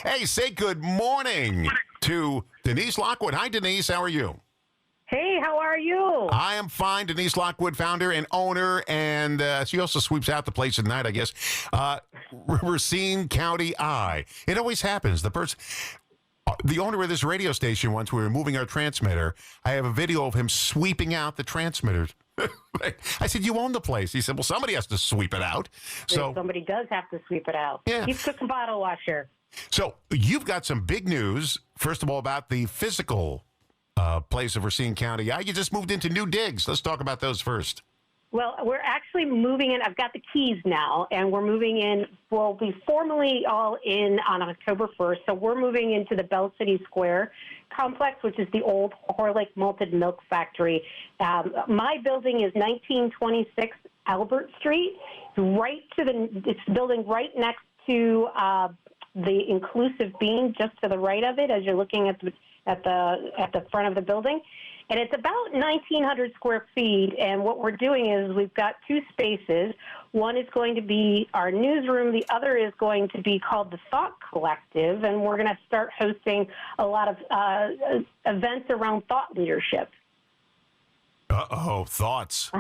Hey, say good morning to Denise Lockwood. Hi, Denise. How are you? Hey, how are you? I am fine. Denise Lockwood, founder and owner, and she also sweeps out the place at night, I guess. Racine County I. It always happens. The owner of this radio station, once we were moving our transmitter, I have a video of him sweeping out the transmitters. I said, you own the place. He said, well, somebody has to sweep it out. So somebody does have to sweep it out. Yeah. He's cooking bottle washer. So you've got some big news, first of all, about the physical place of Racine County. Yeah, you just moved into new digs. Let's talk about those first. Well, we're actually moving in. I've got the keys now, and we're moving in. We'll be formally all in on October 1st. So we're moving into the Bell City Square complex, which is the old Horlick Malted Milk Factory. My building is 1926 Albert Street. It's building right next to the Inclusive Bean, just to the right of it, as you're looking at the front of the building. And it's about 1,900 square feet, and what we're doing is we've got two spaces. One is going to be our newsroom. The other is going to be called the Thought Collective, and we're going to start hosting a lot of events around thought leadership. Uh-oh, thoughts.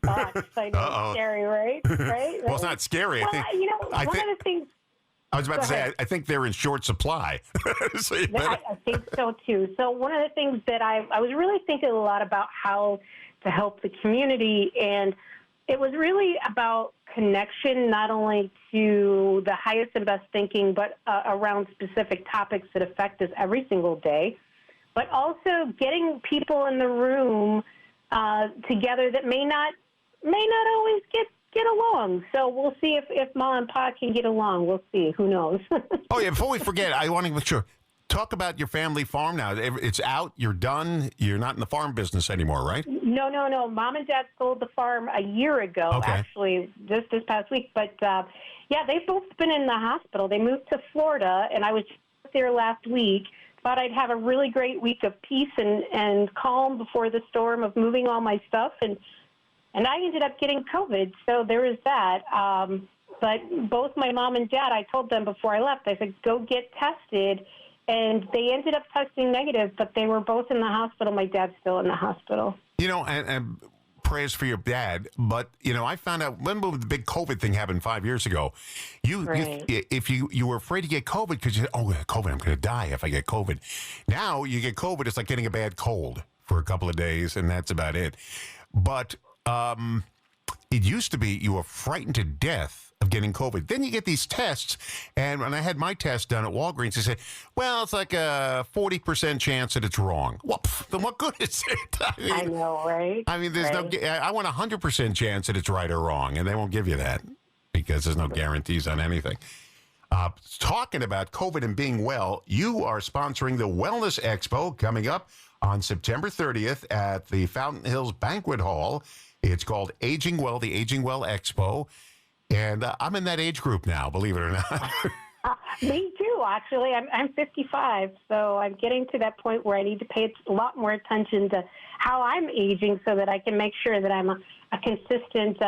Thoughts. I know, scary, right? Right? Well, it's not scary. Well, one of the things... I was about to say, I think they're in short supply. So I think so, too. So one of the things that I was really thinking a lot about how to help the community, and it was really about connection, not only to the highest and best thinking, but around specific topics that affect us every single day, but also getting people in the room together that may not always get along. So we'll see if Mom and Pa can get along. We'll see. Who knows? Oh, yeah, before we forget, I want to make sure. Talk about your family farm now. It's out. You're done. You're not in the farm business anymore, right? No. Mom and Dad sold the farm a year ago, actually, this past week. But, yeah, they've both been in the hospital. They moved to Florida, and I was there last week. Thought I'd have a really great week of peace and calm before the storm of moving all my stuff, and I ended up getting COVID, so there is that. But both my mom and dad, I told them before I left, I said, go get tested. And they ended up testing negative, but they were both in the hospital. My dad's still in the hospital. And prayers for your dad. But, I found out when the big COVID thing happened 5 years ago, if you were afraid to get COVID because you said, oh, COVID, I'm going to die if I get COVID. Now you get COVID, it's like getting a bad cold for a couple of days, and that's about it. But it used to be you were frightened to death of getting COVID. Then you get these tests, and when I had my test done at Walgreens, they said, well, it's like a 40% chance that it's wrong. Well, then what good is it? I know, right? I mean, I want a 100% chance that it's right or wrong, and they won't give you that because there's no guarantees on anything. Talking about COVID and being well, you are sponsoring the Wellness Expo coming up on September 30th at the Fountain Hills Banquet Hall. It's called Aging Well, the Aging Well Expo. And I'm in that age group now, believe it or not. Me too, actually. I'm 55, so I'm getting to that point where I need to pay a lot more attention to how I'm aging so that I can make sure that I'm a consistent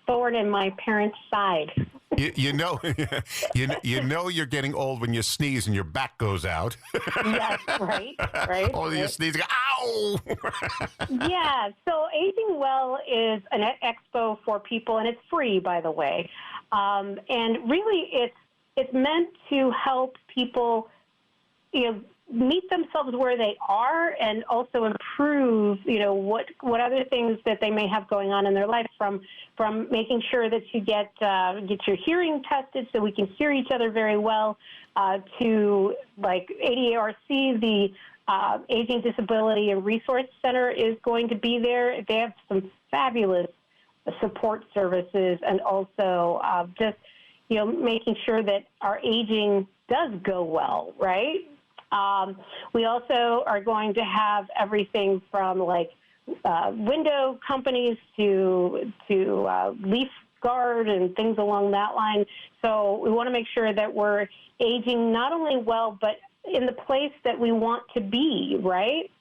thorn in my parents' side. You know you're getting old when you sneeze and your back goes out. Yes, right. Or you sneeze, go, ow! Yeah, so Aging Well is an expo for people, and it's free, by the way. And really, it's meant to help people, meet themselves where they are, and also improve, what other things that they may have going on in their life, from making sure that you get your hearing tested so we can hear each other very well, to like ADARC, the Aging Disability and Resource Center is going to be there. They have some fabulous support services, and also just making sure that our aging does go well, right? We also are going to have everything from window companies to leaf guard and things along that line. So we want to make sure that we're aging not only well, but in the place that we want to be, right?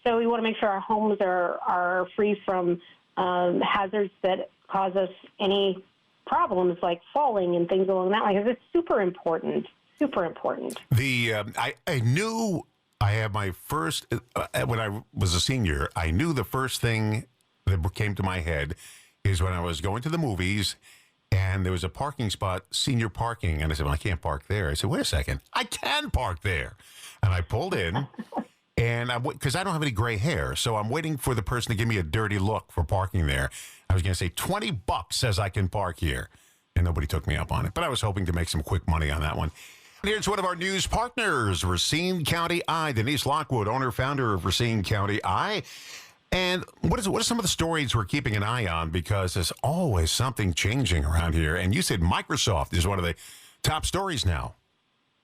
So we want to make sure our homes are free from hazards that cause us any problems like falling and things along that line, because it's super important. super important. I knew I had my first, when I was a senior, I knew the first thing that came to my head is when I was going to the movies and there was a parking spot, senior parking. And I said, well, I can't park there. I said, wait a second, I can park there. And I pulled in and because I don't have any gray hair. So I'm waiting for the person to give me a dirty look for parking there. I was going to say $20 says I can park here. And nobody took me up on it. But I was hoping to make some quick money on that one. Here's one of our news partners, Racine County Eye. Denise Lockwood, owner, founder of Racine County Eye. And what are some of the stories we're keeping an eye on? Because there's always something changing around here. And you said Microsoft is one of the top stories now.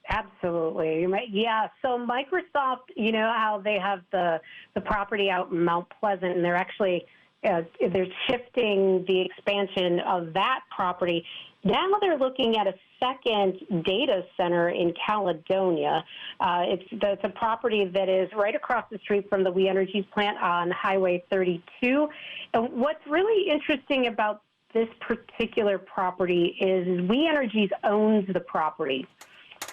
Absolutely. Yeah. So Microsoft, you know how they have the property out in Mount Pleasant, and they're actually they're shifting the expansion of that property. Now they're looking at a second data center in Caledonia. It's a property that is right across the street from the We Energies plant on Highway 32. And what's really interesting about this particular property is We Energies owns the property.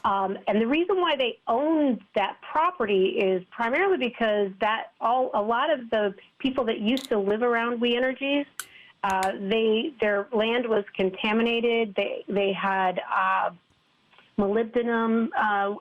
And the reason why they own that property is primarily because a lot of the people that used to live around We Energies, their land was contaminated. They had molybdenum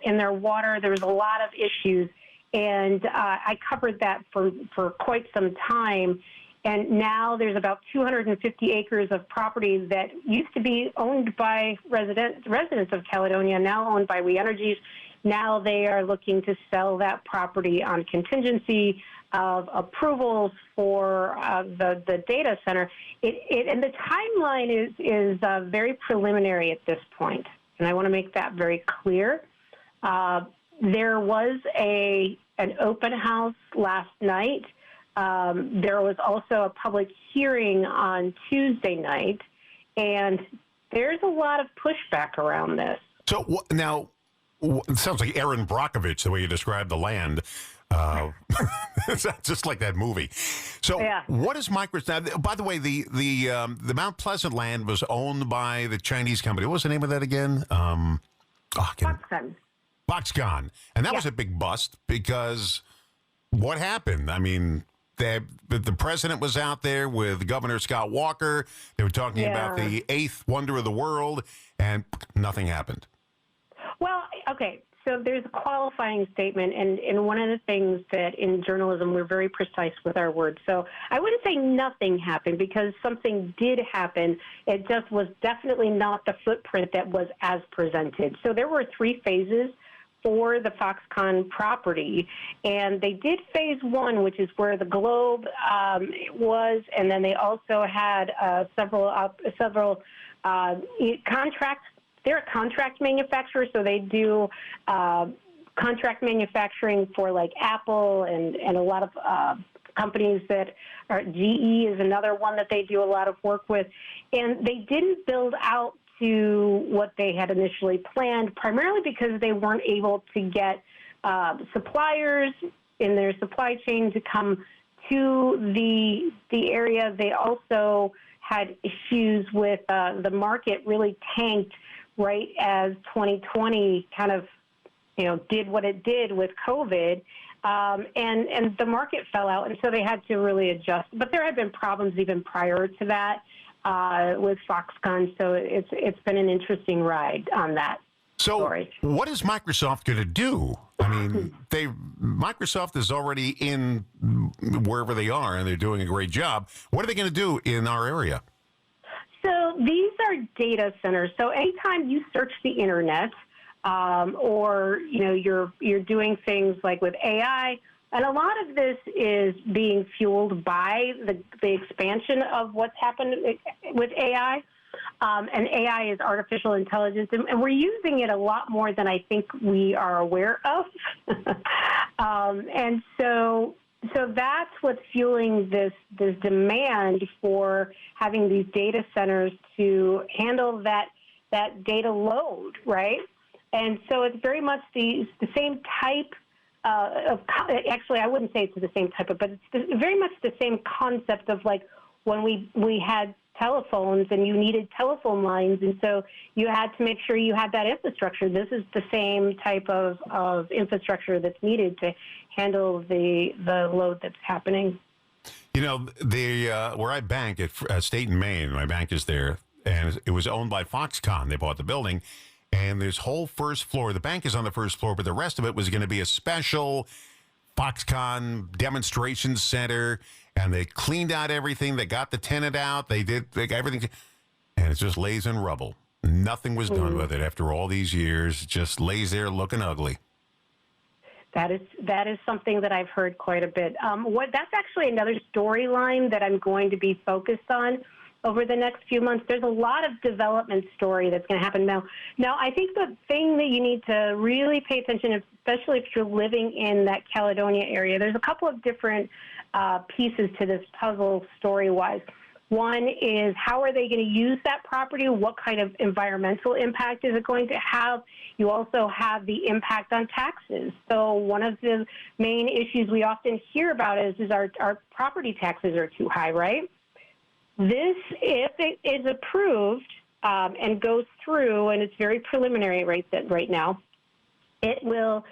in their water. There was a lot of issues, and I covered that for quite some time. And now there's about 250 acres of property that used to be owned by residents of Caledonia, now owned by We Energies. Now they are looking to sell that property on contingency of approvals for the data center. And the timeline is very preliminary at this point, and I want to make that very clear. There was an open house last night. There was also a public hearing on Tuesday night, and there's a lot of pushback around this. So now, it sounds like Aaron Brockovich, the way you described the land. It's just like that movie. So yeah. What is Microsoft? Now, by the way, the Mount Pleasant land was owned by the Chinese company. What was the name of that again? Foxconn. Foxconn. And that was a big bust because what happened? I mean, the president was out there with Governor Scott Walker. They were talking about the eighth wonder of the world, and nothing happened. Well, okay, so there's a qualifying statement, and one of the things that in journalism we're very precise with our words. So I wouldn't say nothing happened because something did happen. It just was definitely not the footprint that was as presented. So there were 3 phases for the Foxconn property, and they did phase 1, which is where the globe was, and then they also had several contracts. They're a contract manufacturer, so they do contract manufacturing for like Apple and a lot of companies that are GE is another one that they do a lot of work with, and they didn't build out to what they had initially planned, primarily because they weren't able to get suppliers in their supply chain to come to the area. They also had issues with the market really tanked right as 2020 kind of, did what it did with COVID, and the market fell out, and so they had to really adjust. But there had been problems even prior to that with Foxconn, so it's been an interesting ride on that. So story. What is Microsoft going to do? I mean, Microsoft is already in wherever they are, and they're doing a great job. What are they going to do in our area? So these are data centers. So anytime you search the internet, or you're doing things like with AI, and a lot of this is being fueled by the expansion of what's happened with AI. And AI is artificial intelligence, and we're using it a lot more than I think we are aware of. And so that's what's fueling this demand for having these data centers to handle that data load, right? And so it's very much the same type actually, I wouldn't say it's the same type of, but it's very much the same concept of like when we had telephones and you needed telephone lines, and so you had to make sure you had that infrastructure. This is the same type of infrastructure that's needed to handle the load that's happening. You know, where I bank at State and Main, my bank is there, and it was owned by Foxconn. They bought the building, and this whole first floor, the bank is on the first floor, but the rest of it was going to be a special Foxconn demonstration center, and they cleaned out everything. They got the tenant out. They got everything, and it just lays in rubble. Nothing was done with it after all these years. It just lays there looking ugly. That is something that I've heard quite a bit. That's actually another storyline that I'm going to be focused on over the next few months. There's a lot of development story that's going to happen now. Now, I think the thing that you need to really pay attention, especially if you're living in that Caledonia area, there's a couple of different pieces to this puzzle story-wise. One is, how are they going to use that property? What kind of environmental impact is it going to have? You also have the impact on taxes. So one of the main issues we often hear about is our property taxes are too high, right? This, if it is approved and goes through, and it's very preliminary right now, it will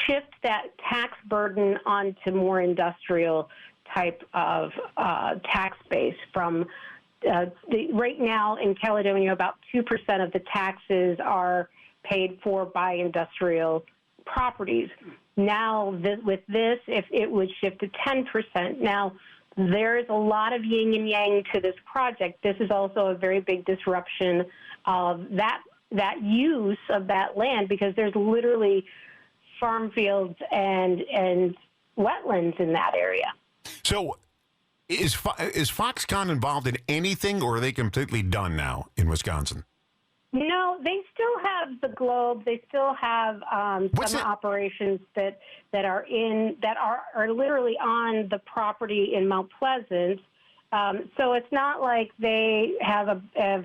shift that tax burden onto more industrial type of tax base. From right now in Caledonia, about 2% of the taxes are paid for by industrial properties. Now, with this, if it would shift to 10%. Now, there's a lot of yin and yang to this project. This is also a very big disruption of that use of that land, because there's literally farm fields and wetlands in that area. So is Foxconn involved in anything, or are they completely done now in Wisconsin? No, they still have the Globe. They still have some operations that are literally on the property in Mount Pleasant. So it's not like they have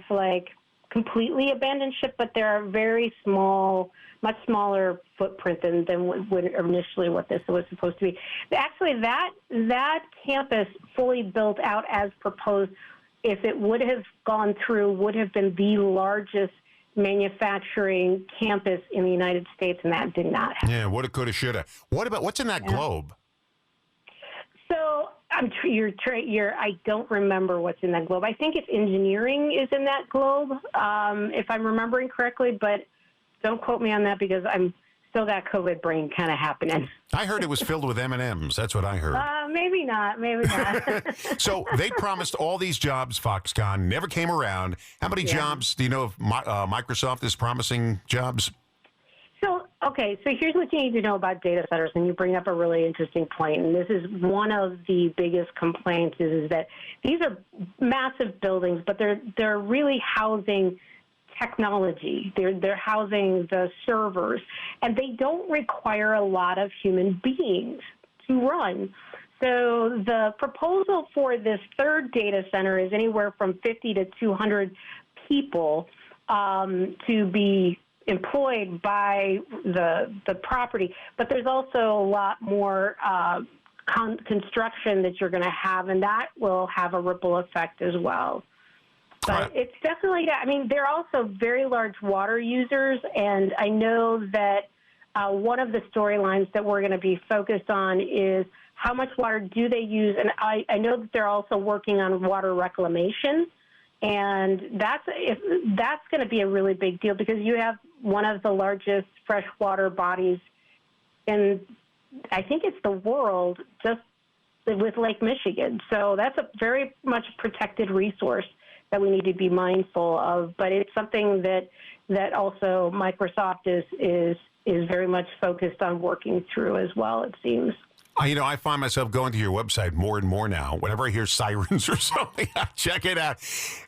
like completely abandoned ship, but they're a very small, much smaller footprint than what initially what this was supposed to be. Actually, that campus fully built out as proposed, if it would have gone through, would have been the largest manufacturing campus in the United States, and that did not happen. Yeah, woulda, coulda, shoulda. What's in that globe? So I don't remember what's in that globe. I think it's engineering is in that globe, if I'm remembering correctly, but don't quote me on that because I'm still got COVID brain kind of happening. I heard it was filled with M&Ms. That's what I heard. Maybe not. So they promised all these jobs, Foxconn, never came around. How many jobs do you know if Microsoft is promising jobs? So here's what you need to know about data centers, and you bring up a really interesting point, and this is one of the biggest complaints is that these are massive buildings, but they're really housing technology. They're housing the servers, and they don't require a lot of human beings to run. So the proposal for this third data center is anywhere from 50 to 200 people to be employed by the property. But there's also a lot more construction that you're going to have, and that will have a ripple effect as well. But it's definitely, they're also very large water users, and I know that one of the storylines that we're going to be focused on is how much water do they use, and I know that they're also working on water reclamation, and that's going to be a really big deal because you have one of the largest freshwater bodies in, I think it's the world, just with Lake Michigan. So that's a very much protected resource that we need to be mindful of, but it's something that also Microsoft is very much focused on working through as well, it seems. I find myself going to your website more and more now. Whenever I hear sirens or something, I check it out.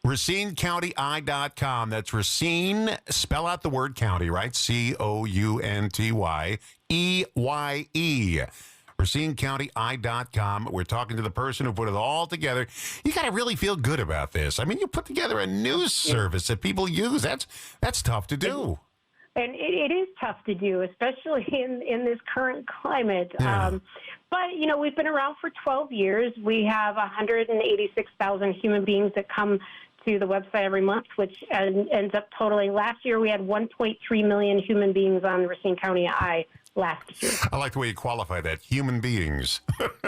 RacineCountyEye.com. That's Racine, spell out the word county, right? COUNTYEYE. RacineCountyEye.com. We're talking to the person who put it all together. You got to really feel good about this. You put together a news service that people use. That's tough to do. And it is tough to do, especially in this current climate. Yeah. But, we've been around for 12 years. We have 186,000 human beings that come to the website every month, which ends up totaling. Last year, we had 1.3 million human beings on the Racine County Eye last year. I like the way you qualify that. Human beings.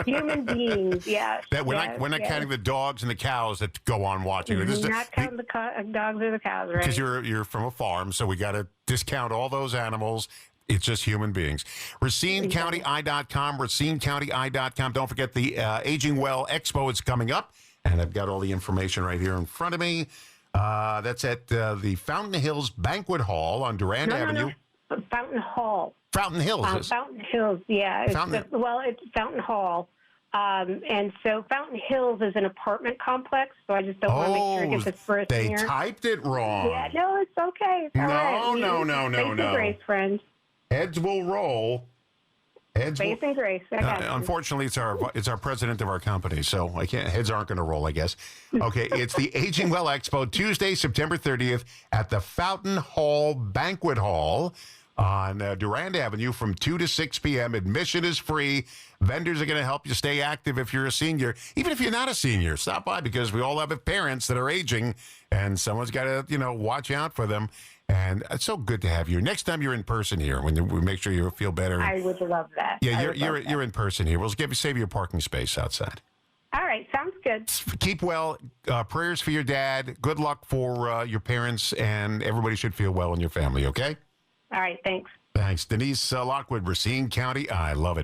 Human beings, yes. That we're not counting the dogs and the cows that go on watching. Not counting the dogs or the cows, right? Because you're from a farm, so we got to discount all those animals. It's just human beings. RacineCountyEye.com, RacineCountyEye.com. Don't forget the Aging Well Expo is coming up, and I've got all the information right here in front of me. That's at the Fountain Hills Banquet Hall on Durand Avenue. No. Fountain Hall. Fountain Hills. Fountain Hills, yeah. It's Fountain Hall. And so Fountain Hills is an apartment complex, so I just don't want to make sure it gets its first they typed it wrong. Yeah, no, it's okay. It's all right. No. Grace, friend. Heads will roll. Faith and grace. Unfortunately, it's our president of our company, so heads aren't going to roll, I guess. Okay, it's the Aging Well Expo, Tuesday, September 30th at the Fountain Hall Banquet Hall on Durand Avenue from 2 to 6 p.m. Admission is free. Vendors are going to help you stay active if you're a senior. Even if you're not a senior, stop by because we all have parents that are aging, and someone's got to, watch out for them. And it's so good to have you. Next time you're in person here, when we make sure you feel better. I would love that. Yeah, you're in person here. We'll save you a parking space outside. All right, sounds good. Keep well. Prayers for your dad. Good luck for your parents, and everybody should feel well in your family, okay? All right, thanks. Thanks. Denise Lockwood, Racine County. I love it.